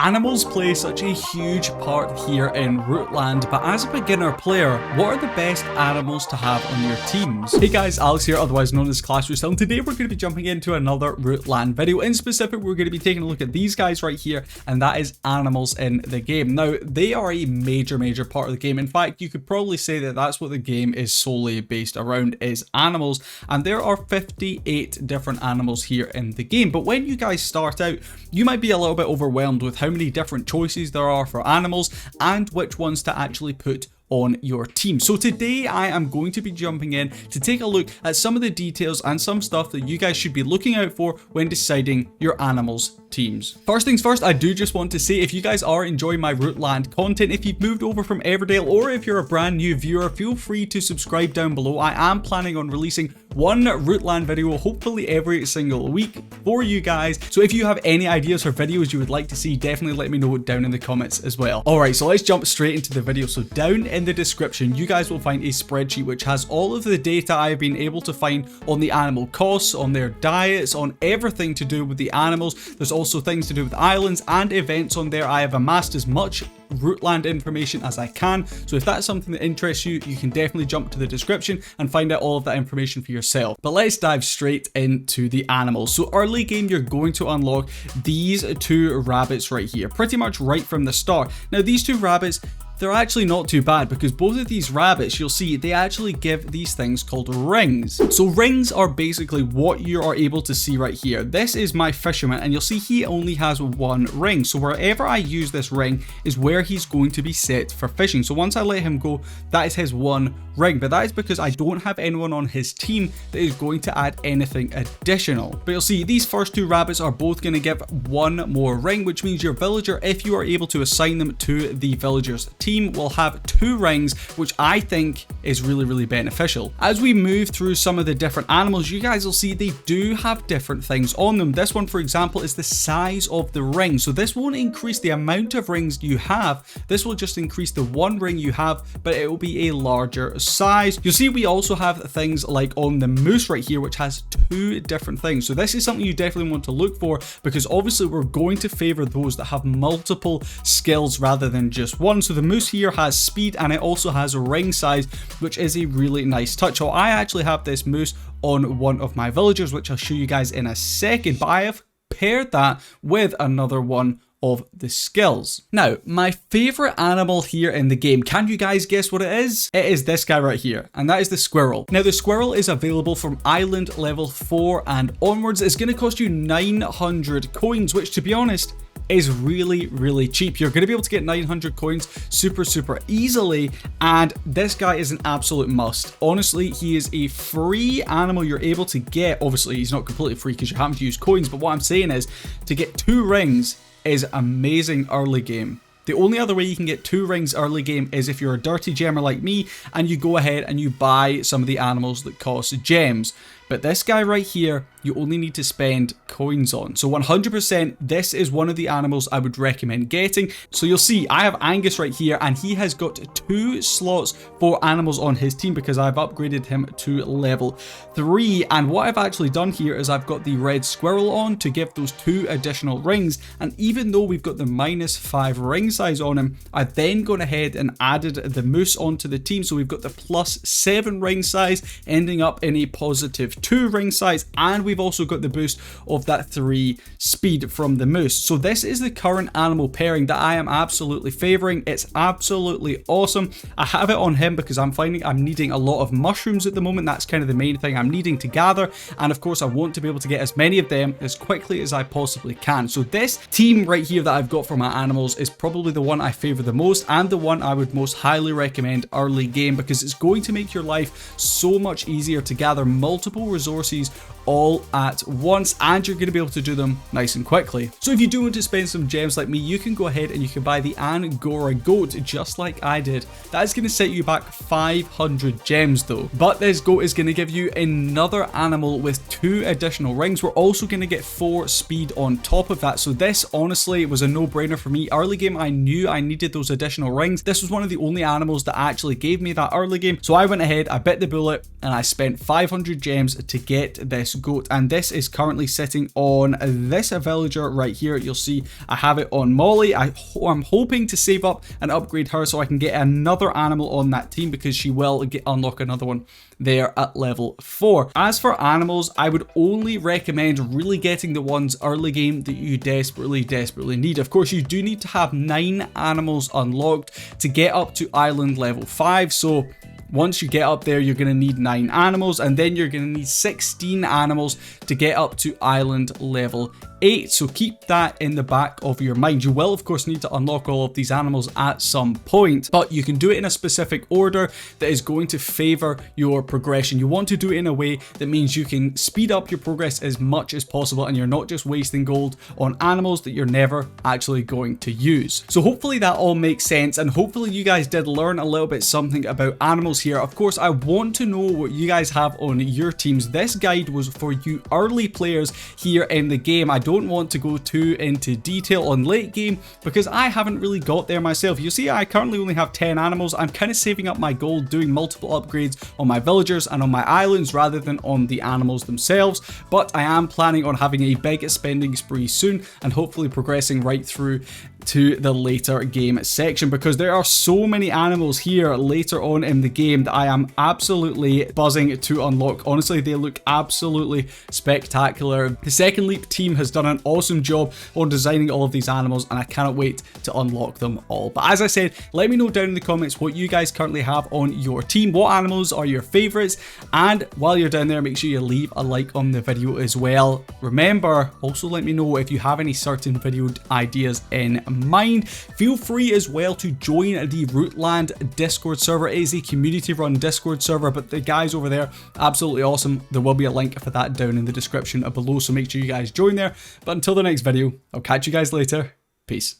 Animals play such a huge part here in Rootland, but as a beginner player, what are the best animals to have on your teams? Hey guys, Alex here, otherwise known as Clash Royale, and today we're going to be jumping into another Rootland video. In specific, we're going to be taking a look at these guys right here, and that is animals in the game. Now, they are a major part of the game. In fact, you could probably say that that's what the game is solely based around, is animals, and there are 58 different animals here in the game. But when you guys start out, you might be a little bit overwhelmed with how many different choices there are for animals and which ones to actually put on your team. So today I am going to be jumping in to take a look at some of the details and some stuff that you guys should be looking out for when deciding your animals teams. First things first, I do just want to say, if you guys are enjoying my Rootland content, if you've moved over from Everdale or if you're a brand new viewer, feel free to subscribe down below. I am planning on releasing one Rootland video hopefully every single week for you guys. So if you have any ideas for videos you would like to see, definitely let me know down in the comments as well. Alright, so let's jump straight into the video. So down in the description, you guys will find a spreadsheet which has all of the data I've been able to find on the animal costs, on their diets, on everything to do with the animals. There's also things to do with islands and events on there. I have amassed as much Rootland information as I can, so if that's something that interests you, you can definitely jump to the description and find out all of that information for yourself. But let's dive straight into the animals. So early game, you're going to unlock these two rabbits right here, pretty much right from the start. Now these two rabbits, they're actually not too bad, because both of these rabbits, you'll see, they actually give these things called rings. So rings are basically what you are able to see right here. This is my fisherman, and you'll see he only has one ring. So wherever I use this ring is where he's going to be set for fishing. So once I let him go, that is his one ring. But that is because I don't have anyone on his team that is going to add anything additional. But you'll see these first two rabbits are both going to give one more ring, which means your villager, if you are able to assign them to the villager's team, will have two rings, which I think is really beneficial. As we move through some of the different animals, you guys will see they do have different things on them. This one, for example, is the size of the ring. So this won't increase the amount of rings you have. This will just increase the one ring you have, but it will be a larger size. You'll see we also have things like on the moose right here, which has two different things. So this is something you definitely want to look for, because obviously we're going to favor those that have multiple skills rather than just one. So the moose here has speed, and it also has a ring size, which is a really nice touch. So I actually have this moose on one of my villagers, which I'll show you guys in a second, but I have paired that with another one of the skills. Now, my favorite animal here in the game, can you guys guess what it is? It is this guy right here, and that is the squirrel. Now, the squirrel is available from island level 4 and onwards. It's going to cost you 900 coins, which, to be honest, is really cheap. You're going to be able to get 900 coins super easily, and this guy is an absolute must. Honestly, he is a free animal you're able to get. Obviously, he's not completely free because you have to use coins, but what I'm saying is, to get 2 rings is amazing early game. The only other way you can get 2 rings early game is if you're a dirty gemmer like me and you go ahead and you buy some of the animals that cost gems. But this guy right here, you only need to spend coins on. So 100%, this is one of the animals I would recommend getting. So you'll see I have Angus right here, and he has got 2 slots for animals on his team because I've upgraded him to level 3. And what I've actually done here is I've got the red squirrel on to give those 2 additional rings. And even though we've got the -5 ring size on him, I've then gone ahead and added the moose onto the team. So we've got the +7 ring size, ending up in a +2 ring size, and we've also got the boost of that 3 speed from the moose. So this is the current animal pairing that I am absolutely favoring. It's absolutely awesome. I have it on him because I'm finding I'm needing a lot of mushrooms at the moment. That's kind of the main thing I'm needing to gather, and of course I want to be able to get as many of them as quickly as I possibly can. So this team right here that I've got for my animals is probably the one I favor the most, and the one I would most highly recommend early game, because it's going to make your life so much easier to gather multiple resources all at once, and you're going to be able to do them nice and quickly. So if you do want to spend some gems like me, you can go ahead and you can buy the Angora Goat just like I did. That is going to set you back 500 gems though. But this goat is going to give you another animal with 2 additional rings. We're also going to get 4 speed on top of that. So this honestly was a no-brainer for me. Early game, I knew I needed those additional rings. This was one of the only animals that actually gave me that early game. So I went ahead, I bit the bullet, and I spent 500 gems to get this Goat, and this is currently sitting on this villager right here. You'll see I have it on Molly. I'm hoping to save up and upgrade her so I can get another animal on that team, because she will unlock another one there at level 4. As for animals, I would only recommend really getting the ones early game that you desperately need. Of course, you do need to have 9 animals unlocked to get up to island level 5, so once you get up there, you're going to need 9 animals, and then you're going to need 16 animals to get up to island level 8. So keep that in the back of your mind. You will, of course, need to unlock all of these animals at some point, but you can do it in a specific order that is going to favor your progression. You want to do it in a way that means you can speed up your progress as much as possible, and you're not just wasting gold on animals that you're never actually going to use. So hopefully that all makes sense, and hopefully you guys did learn a little bit something about animals here. Of course, I want to know what you guys have on your teams. This guide was for you early players here in the game. I don't want to go too into detail on late game because I haven't really got there myself. You see, I currently only have 10 animals. I'm kind of saving up my gold doing multiple upgrades on my villagers and on my islands rather than on the animals themselves, but I am planning on having a big spending spree soon and hopefully progressing right through to the later game section, because there are so many animals here later on in the game that I am absolutely buzzing to unlock. Honestly, they look absolutely spectacular. The Second Leap team has done an awesome job on designing all of these animals, and I cannot wait to unlock them all. But as I said, let me know down in the comments what you guys currently have on your team. What animals are your favorites? And while you're down there, make sure you leave a like on the video as well. Remember, also let me know if you have any certain video ideas in mind. Feel free as well to join the Rootland Discord server. It is a community run Discord server, but the guys over there, absolutely awesome. There will be a link for that down in the description below, so make sure you guys join there. But until the next video, I'll catch you guys later. Peace.